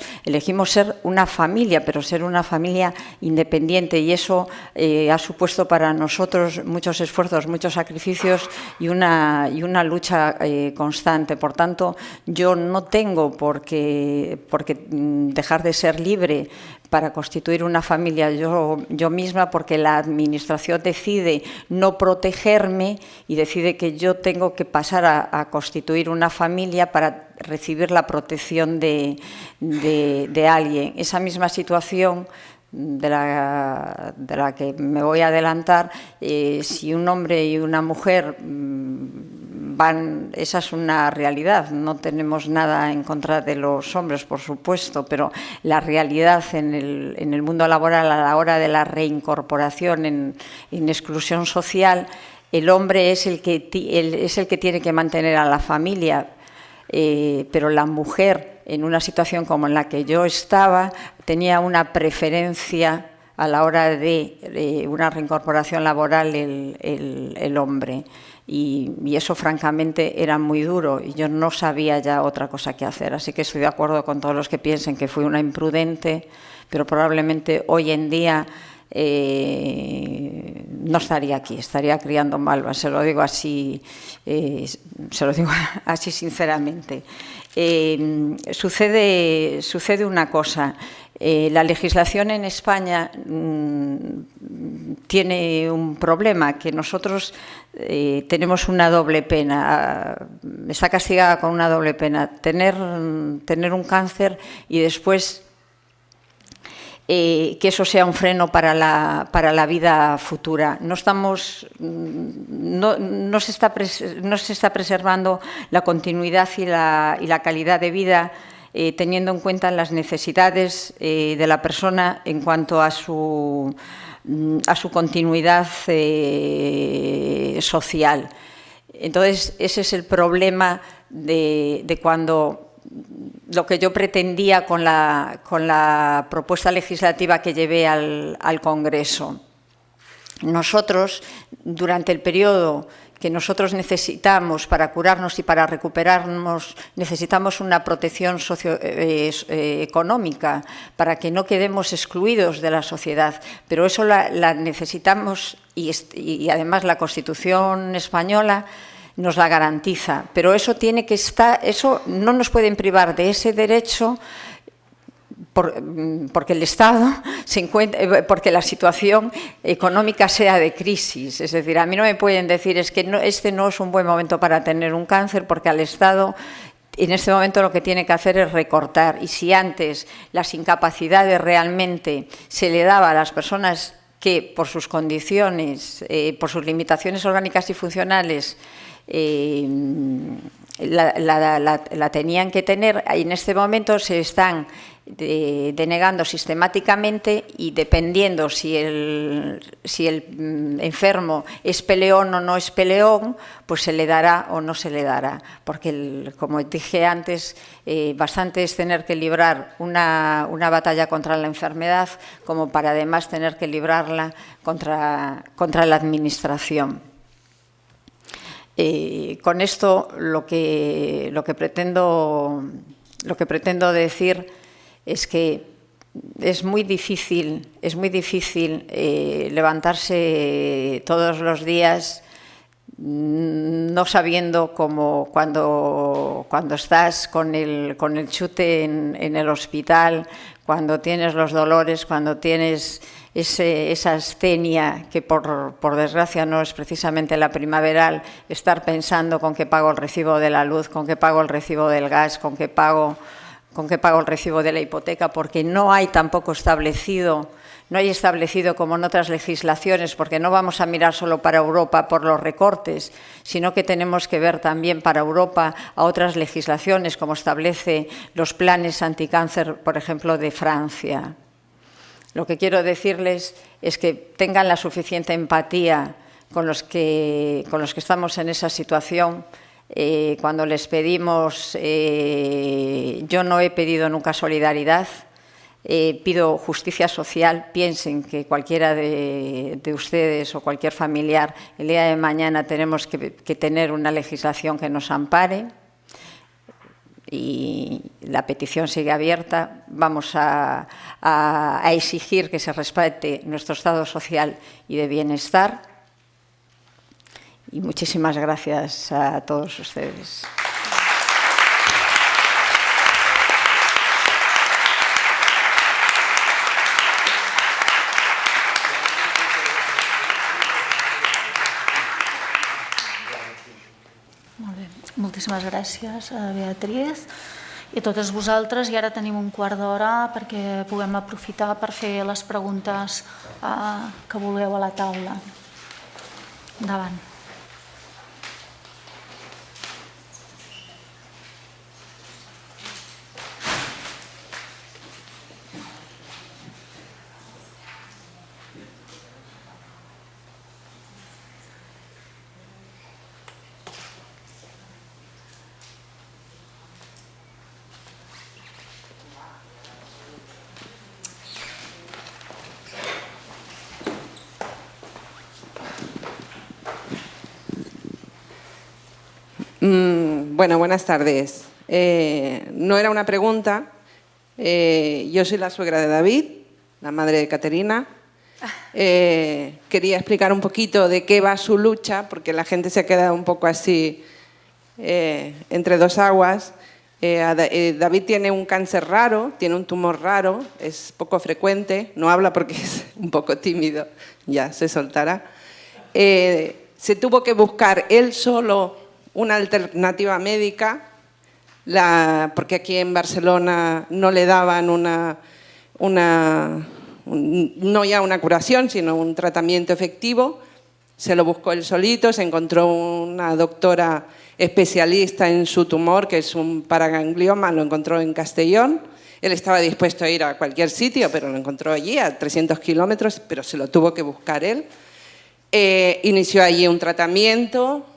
ser una familia, pero ser una familia independiente, y eso ha supuesto para nosotros muchos esfuerzos, muchos sacrificios y una lucha constante. Por tanto, yo no tengo por qué dejar de ser libre para constituir una familia yo misma, porque la Administración decide no protegerme y decide que yo tengo que pasar a constituir una familia para recibir la protección de alguien. Esa misma situación de la que me voy a adelantar, si un hombre y una mujer esa es una realidad. No tenemos nada en contra de los hombres, por supuesto, pero la realidad en el mundo laboral, a la hora de la reincorporación en exclusión social, el hombre es el que tiene que mantener a la familia, pero la mujer, en una situación como en la que yo estaba, tenía una preferencia a la hora de una reincorporación laboral el hombre. Y eso, francamente, era muy duro y yo no sabía ya otra cosa que hacer. Así que estoy de acuerdo con todos los que piensen que fui una imprudente, pero probablemente hoy en día no estaría aquí, estaría criando malvas. Se lo digo así sinceramente. Sucede una cosa. La legislación en España tiene un problema, que nosotros tenemos una doble pena, está castigada con una doble pena, tener un cáncer y después que eso sea un freno para la vida futura. No se está preservando la continuidad y la calidad de vida, teniendo en cuenta las necesidades de la persona en cuanto a su continuidad social. Entonces, ese es el problema de cuando lo que yo pretendía con la propuesta legislativa que llevé al Congreso. Nosotros, durante el periodo que nosotros necesitamos para curarnos y para recuperarnos, necesitamos una protección socioeconómica para que no quedemos excluidos de la sociedad, pero eso la necesitamos y además la Constitución española nos la garantiza, pero eso eso no nos pueden privar de ese derecho porque el Estado porque la situación económica sea de crisis. Es decir, a mí no me pueden decir este no es un buen momento para tener un cáncer, porque al Estado en este momento lo que tiene que hacer es recortar. Y si antes las incapacidades realmente se le daba a las personas que por sus condiciones, por sus limitaciones orgánicas y funcionales, la tenían que tener, en este momento se están denegando sistemáticamente, y dependiendo si el enfermo es peleón o no es peleón, pues se le dará o no se le dará. Porque, como dije antes, bastante es tener que librar una batalla contra la enfermedad como para además tener que librarla contra la Administración. Con esto lo que pretendo decir es que es muy difícil levantarse todos los días no sabiendo cómo cuando estás con el chute en el hospital, cuando tienes los dolores, cuando tienes esa astenia que por desgracia no es precisamente la primaveral, estar pensando con qué pago el recibo de la luz, con qué pago el recibo del gas, con qué pago el recibo de la hipoteca, porque no hay tampoco establecido como en otras legislaciones, porque no vamos a mirar solo para Europa por los recortes, sino que tenemos que ver también para Europa a otras legislaciones, como establece los planes anticáncer, por ejemplo, de Francia. Lo que quiero decirles es que tengan la suficiente empatía con los que estamos en esa situación. Cuando les pedimos, yo no he pedido nunca solidaridad, pido justicia social. Piensen que cualquiera de ustedes o cualquier familiar, el día de mañana tenemos que tener una legislación que nos ampare. y la petición sigue abierta. Vamos a exigir que se respete nuestro estado social y de bienestar. Y muchísimas gracias a todos ustedes. Molt bé. Moltíssimes gràcies, Beatriz, i a totes vosaltres. I ara tenim un quart d'hora perquè puguem aprofitar per fer les preguntes que vulgueu a la taula. Endavant. Bueno, buenas tardes. No era una pregunta. Yo soy la suegra de David, la madre de Caterina. Quería explicar un poquito de qué va su lucha, porque la gente se ha quedado un poco así entre dos aguas. David tiene un cáncer raro, tiene un tumor raro, es poco frecuente, no habla porque es un poco tímido, ya se soltará. Se tuvo que buscar él solo una alternativa médica, porque aquí en Barcelona no le daban no ya una curación, sino un tratamiento efectivo. Se lo buscó él solito, se encontró una doctora especialista en su tumor, que es un paraganglioma, lo encontró en Castellón. Él estaba dispuesto a ir a cualquier sitio, pero lo encontró allí, a 300 kilómetros, pero se lo tuvo que buscar él. Inició allí un tratamiento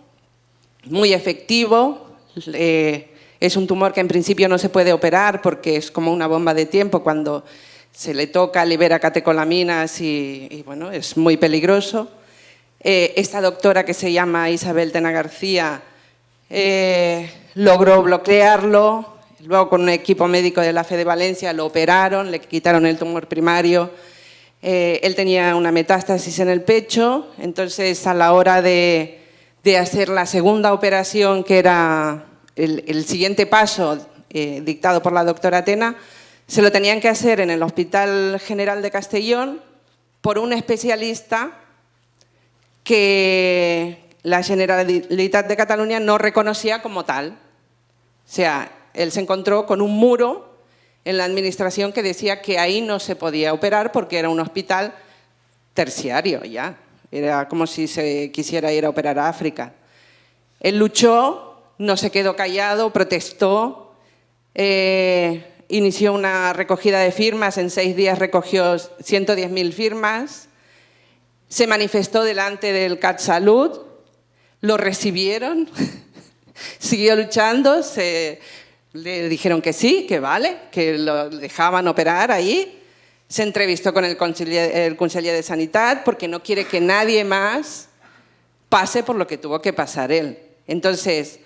muy efectivo. Es un tumor que en principio no se puede operar porque es como una bomba de tiempo. Cuando se le toca, libera catecolaminas y bueno, es muy peligroso. Esta doctora, que se llama Isabel Tena García, logró bloquearlo. Luego, con un equipo médico de la FE de Valencia, lo operaron, le quitaron el tumor primario. Él tenía una metástasis en el pecho, entonces a la hora de hacer la segunda operación, que era el siguiente paso dictado por la doctora Tena, se lo tenían que hacer en el Hospital General de Castellón por un especialista que la Generalitat de Cataluña no reconocía como tal. O sea, él se encontró con un muro en la administración que decía que ahí no se podía operar porque era un hospital terciario ya. Era como si se quisiera ir a operar a África. Él luchó, no se quedó callado, protestó, inició una recogida de firmas, en 6 días recogió 110.000 firmas, se manifestó delante del CatSalut, lo recibieron, siguió luchando, le dijeron que sí, que vale, que lo dejaban operar ahí. Se entrevistó con el conseller de Sanitat porque no quiere que nadie más pase por lo que tuvo que pasar él. Entonces,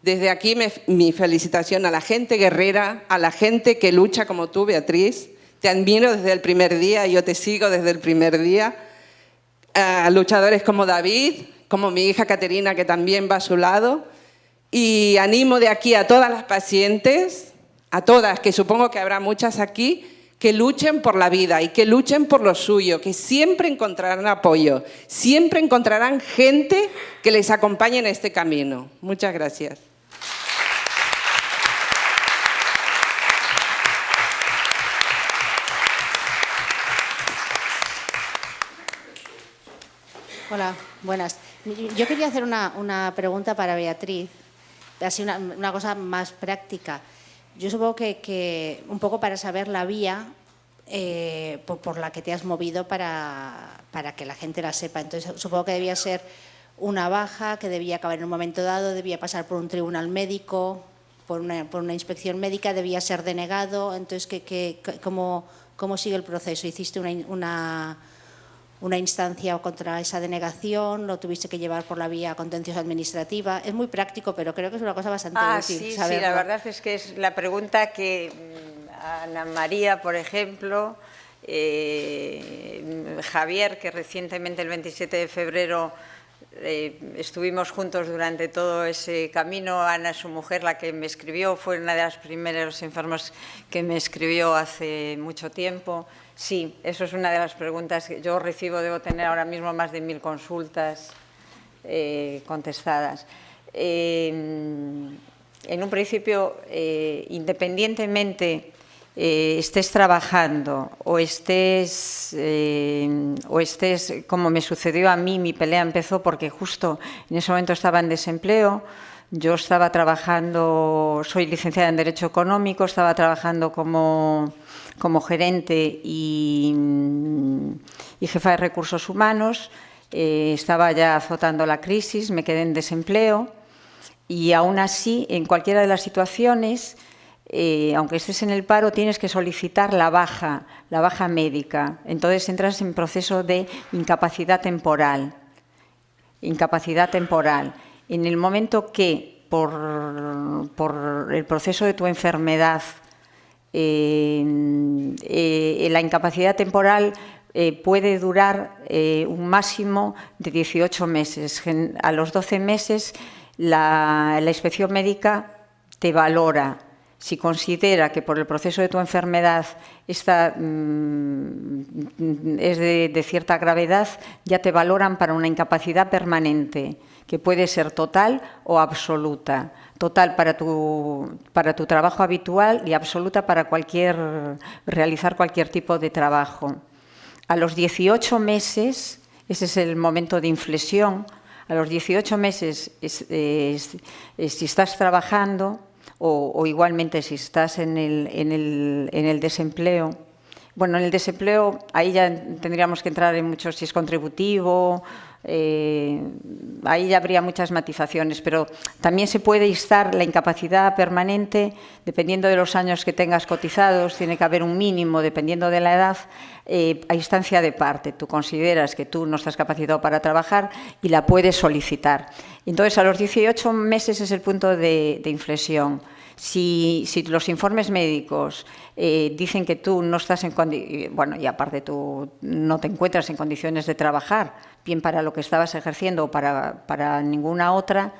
desde aquí mi felicitación a la gente guerrera, a la gente que lucha como tú, Beatriz. Te admiro desde el primer día, yo te sigo desde el primer día. A luchadores como David, como mi hija Caterina, que también va a su lado. Y animo de aquí a todas las pacientes, a todas, que supongo que habrá muchas aquí, que luchen por la vida y que luchen por lo suyo, que siempre encontrarán apoyo, siempre encontrarán gente que les acompañe en este camino. Muchas gracias. Hola, buenas. Yo quería hacer una pregunta para Beatriz, así una cosa más práctica. Yo supongo que un poco para saber la vía por la que te has movido para que la gente la sepa. Entonces, supongo que debía ser una baja, que debía acabar en un momento dado, debía pasar por un tribunal médico, por una inspección médica, debía ser denegado. Entonces, ¿cómo sigue el proceso? ¿Hiciste una instancia contra esa denegación, lo tuviste que llevar por la vía contenciosa administrativa. Es muy práctico, pero creo que es una cosa bastante útil saberlo. Sí, la verdad es que es la pregunta que Ana María, por ejemplo, Javier, que recientemente, el 27 de febrero, estuvimos juntos durante todo ese camino. Ana, su mujer, la que me escribió, fue una de las primeros enfermos que me escribió hace mucho tiempo. Sí, eso es una de las preguntas que yo recibo. Debo tener ahora mismo más de 1000 consultas contestadas. En un principio, independientemente estés trabajando o estés, como me sucedió a mí, mi pelea empezó porque justo en ese momento estaba en desempleo. Yo estaba trabajando, soy licenciada en Derecho Económico, estaba trabajando como gerente y jefa de recursos humanos, estaba ya azotando la crisis, me quedé en desempleo y aún así, en cualquiera de las situaciones, aunque estés en el paro, tienes que solicitar la baja médica. Entonces entras en proceso de incapacidad temporal. En el momento que, por el proceso de tu enfermedad, la incapacidad temporal puede durar un máximo de 18 meses. A los 12 meses la inspección médica te valora. Si considera que por el proceso de tu enfermedad es de cierta gravedad, ya te valoran para una incapacidad permanente, que puede ser total o absoluta. Total para tu trabajo habitual y absoluta para realizar cualquier tipo de trabajo. A los 18 meses, ese es el momento de inflexión, a los 18 meses, si estás trabajando, o igualmente si estás en el desempleo. Bueno, en el desempleo ahí ya tendríamos que entrar en mucho, si es contributivo, ahí ya habría muchas matizaciones, pero también se puede instar la incapacidad permanente, dependiendo de los años que tengas cotizados, tiene que haber un mínimo, dependiendo de la edad, a instancia de parte. Tú consideras que tú no estás capacitado para trabajar y la puedes solicitar. Entonces, a los 18 meses es el punto de inflexión. Si los informes médicos dicen que tú no estás en condiciones, bueno, y aparte tú no te encuentras en condiciones de trabajar, bien para lo que estabas ejerciendo o para ninguna otra,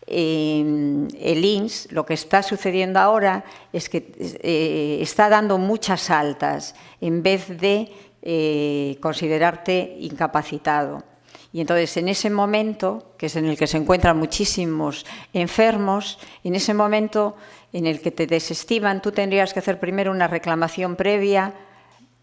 el INS, lo que está sucediendo ahora es que está dando muchas altas en vez de considerarte incapacitado. Y entonces, en ese momento, que es en el que se encuentran muchísimos enfermos, en ese momento en el que te desestiman, tú tendrías que hacer primero una reclamación previa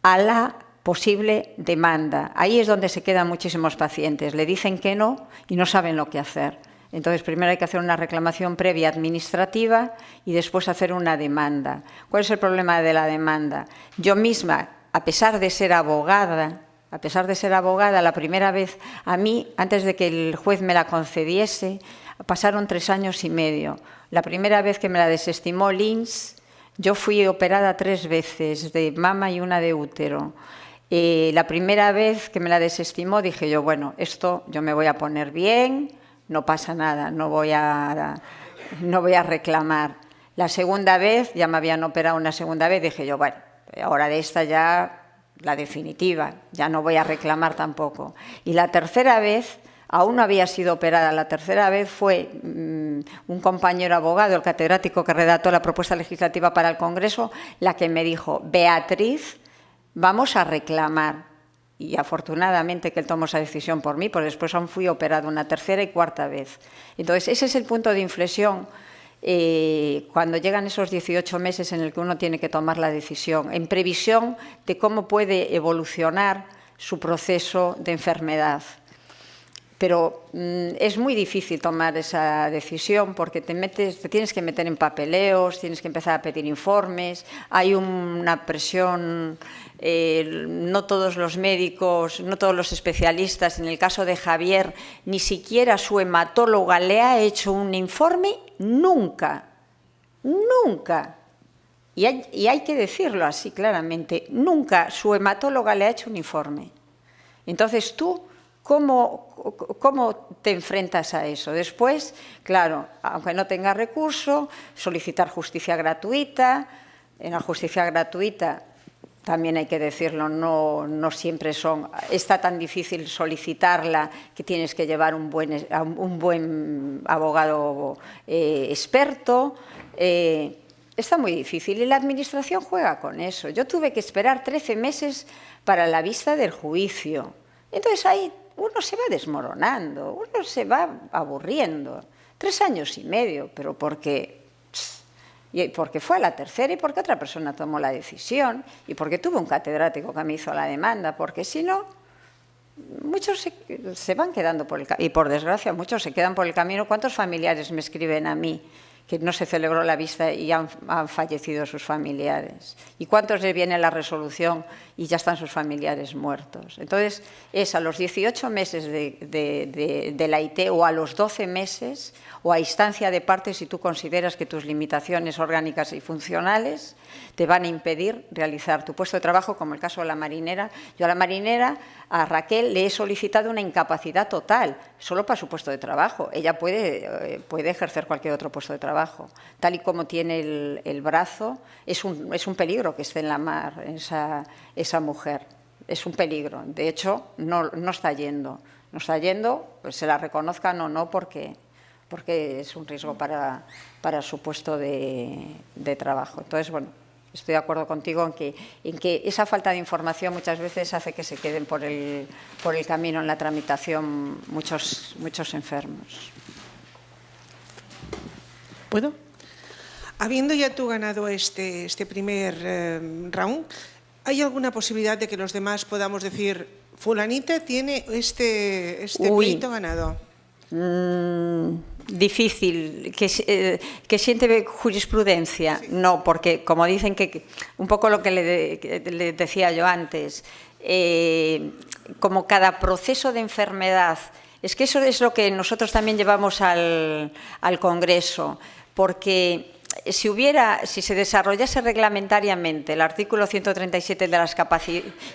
a la posible demanda. Ahí es donde se quedan muchísimos pacientes. Le dicen que no y no saben lo que hacer. Entonces, primero hay que hacer una reclamación previa administrativa y después hacer una demanda. ¿Cuál es el problema de la demanda? Yo misma, a pesar de ser abogada, la primera vez, a mí, antes de que el juez me la concediese, pasaron 3 años y medio. La primera vez que me la desestimó el INS, yo fui operada 3 veces, de mama y una de útero. La primera vez que me la desestimó dije yo, bueno, esto yo me voy a poner bien, no pasa nada, no voy a reclamar. La segunda vez, ya me habían operado una segunda vez, dije yo, bueno, ahora de esta ya la definitiva, ya no voy a reclamar tampoco. Y la tercera vez, aún no había sido operada, la tercera vez fue un compañero abogado, el catedrático que redactó la propuesta legislativa para el Congreso, la que me dijo, Beatriz, vamos a reclamar. Y afortunadamente que él tomó esa decisión por mí, porque después aún fui operado una tercera y cuarta vez. Entonces, ese es el punto de inflexión cuando llegan esos 18 meses en el que uno tiene que tomar la decisión, en previsión de cómo puede evolucionar su proceso de enfermedad. Pero es muy difícil tomar esa decisión porque te tienes que meter en papeleos, tienes que empezar a pedir informes, hay una presión, no todos los médicos, no todos los especialistas, en el caso de Javier, ni siquiera su hematóloga le ha hecho un informe, nunca, nunca. Y hay que decirlo así claramente, nunca su hematóloga le ha hecho un informe. Entonces tú, ¿cómo te enfrentas a eso? Después, claro, aunque no tengas recurso, solicitar justicia gratuita. En la justicia gratuita, también hay que decirlo, no siempre está tan difícil solicitarla que tienes que llevar un buen abogado experto. Está muy difícil y la Administración juega con eso. Yo tuve que esperar 13 meses para la vista del juicio. Entonces ahí uno se va desmoronando, uno se va aburriendo. 3 años y medio, pero porque fue a la tercera y porque otra persona tomó la decisión y porque tuve un catedrático que me hizo la demanda, porque si no, muchos se van quedando por el camino y por desgracia muchos se quedan por el camino. ¿Cuántos familiares me escriben a mí que no se celebró la vista y han fallecido sus familiares? ¿Y cuántos les viene la resolución y ya están sus familiares muertos? Entonces, es a los 18 meses de la IT o a los 12 meses o a instancia de parte si tú consideras que tus limitaciones orgánicas y funcionales te van a impedir realizar tu puesto de trabajo, como el caso de la marinera. Yo a la marinera, a Raquel, le he solicitado una incapacidad total, solo para su puesto de trabajo. Ella puede ejercer cualquier otro puesto de trabajo. Tal y como tiene el brazo, es un peligro que esté en la mar esa mujer. Es un peligro. De hecho, no está yendo. No está yendo, pues se la reconozcan o no, porque es un riesgo para su puesto de trabajo. Entonces, bueno, estoy de acuerdo contigo en que esa falta de información muchas veces hace que se queden por el camino en la tramitación muchos enfermos. ¿Puedo? Habiendo ya tú ganado este primer round, ¿hay alguna posibilidad de que los demás podamos decir, fulanita tiene este pleito ganado? Difícil, que siente jurisprudencia. Sí. No, porque como dicen que un poco lo que le decía yo antes, como cada proceso de enfermedad, es que eso es lo que nosotros también llevamos al Congreso, porque si se desarrollase reglamentariamente el artículo 137 de las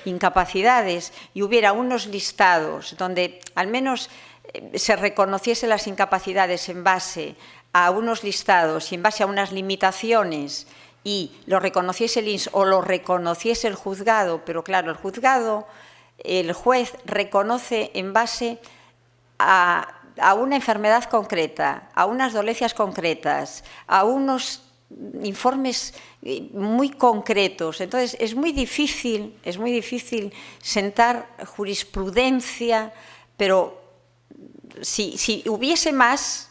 incapacidades y hubiera unos listados donde al menos se reconociese las incapacidades en base a unos listados y en base a unas limitaciones y lo reconociese el INS o lo reconociese el juzgado, pero claro, el juez reconoce en base a una enfermedad concreta, a unas dolencias concretas, a unos informes muy concretos. Entonces, es muy difícil sentar jurisprudencia, pero si hubiese más,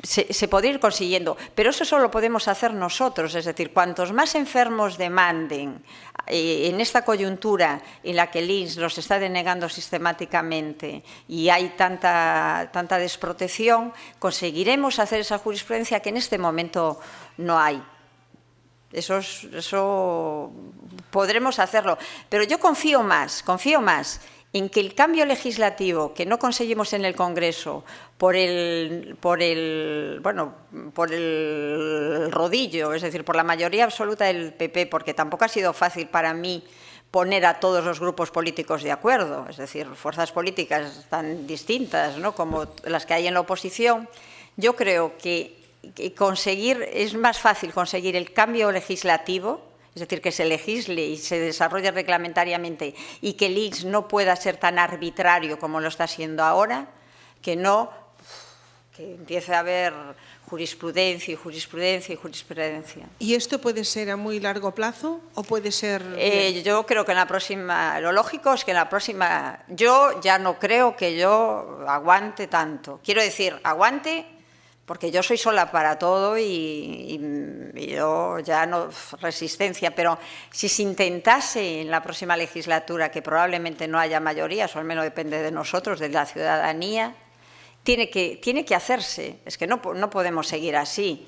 se podría ir consiguiendo. Pero eso solo podemos hacer nosotros, es decir, cuantos más enfermos demanden en esta coyuntura en la que el INS los está denegando sistemáticamente y hay tanta desprotección, conseguiremos hacer esa jurisprudencia que en este momento no hay. Eso podremos hacerlo. Pero yo confío más en que el cambio legislativo que no conseguimos en el Congreso por el rodillo, es decir, por la mayoría absoluta del PP, porque tampoco ha sido fácil para mí poner a todos los grupos políticos de acuerdo, es decir, fuerzas políticas tan distintas, ¿no?, como las que hay en la oposición. Yo creo que es más fácil conseguir el cambio legislativo, es decir, que se legisle y se desarrolle reglamentariamente y que el INS no pueda ser tan arbitrario como lo está siendo ahora, que empiece a haber jurisprudencia y jurisprudencia y jurisprudencia. ¿Y esto puede ser a muy largo plazo o puede ser...? Yo creo que en la próxima, lo lógico es que en la próxima, yo ya no creo que yo aguante tanto. Quiero decir, aguante... porque yo soy sola para todo y yo ya no resistencia, pero si se intentase en la próxima legislatura, que probablemente no haya mayorías, o al menos depende de nosotros, de la ciudadanía, tiene que hacerse. Es que no podemos seguir así,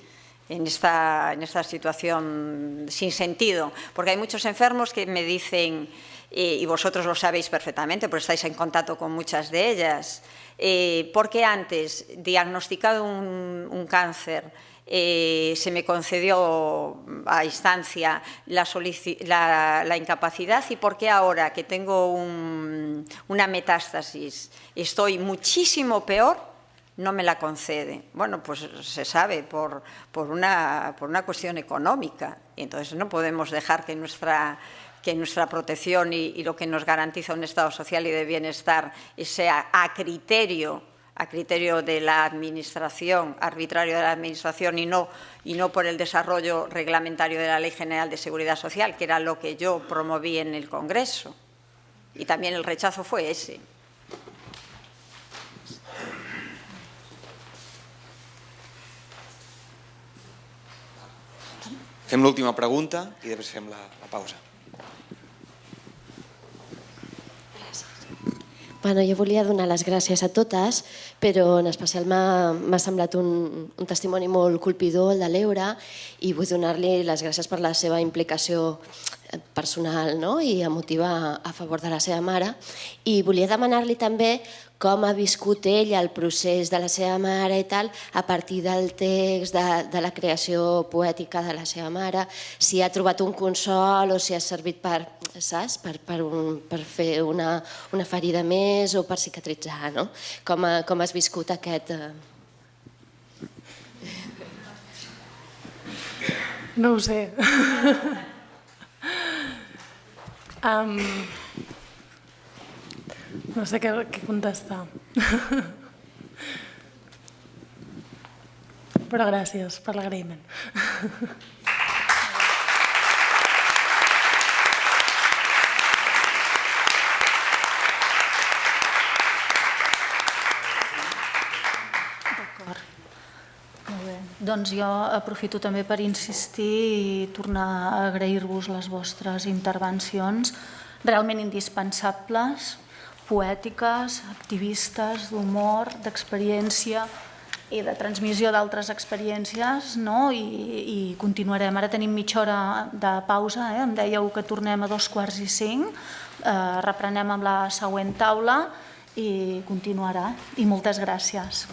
en esta situación sin sentido, porque hay muchos enfermos que me dicen, y vosotros lo sabéis perfectamente, porque estáis en contacto con muchas de ellas, porque antes, diagnosticado un cáncer, se me concedió a instancia la incapacidad y por qué ahora que tengo una metástasis estoy muchísimo peor, no me la concede. Bueno, pues se sabe por una cuestión económica. Y entonces no podemos dejar que nuestra protección y lo que nos garantiza un Estado social y de bienestar sea a criterio de la Administración, arbitrario de la Administración y no por el desarrollo reglamentario de la Ley General de Seguridad Social, que era lo que yo promoví en el Congreso. Y también el rechazo fue ese. Fem l'última pregunta i després fem la pausa. Bueno, jo volia donar les gràcies a totes, però en especial m'ha semblat un testimoni molt colpidor, el de l'Eura, i vull donar-li les gràcies per la seva implicació personal i emotiva a favor de la seva mare. I volia demanar-li també com ha viscut ell el procés de la seva mare i tal, a partir del text, de la creació poètica de la seva mare, si ha trobat un consol o si ha servit per fer una ferida més o per cicatritzar, no? Com has viscut aquest... No ho sé. No sé què contestar. Però gràcies per l'agraïment. Doncs jo aprofito també per insistir i tornar a agrair-vos les vostres intervencions realment indispensables, poètiques, activistes, d'humor, d'experiència i de transmissió d'altres experiències, i continuarem. Ara tenim mitja hora de pausa, em dèieu que tornem a 4:45, reprenem amb la següent taula i continuarà. I moltes gràcies.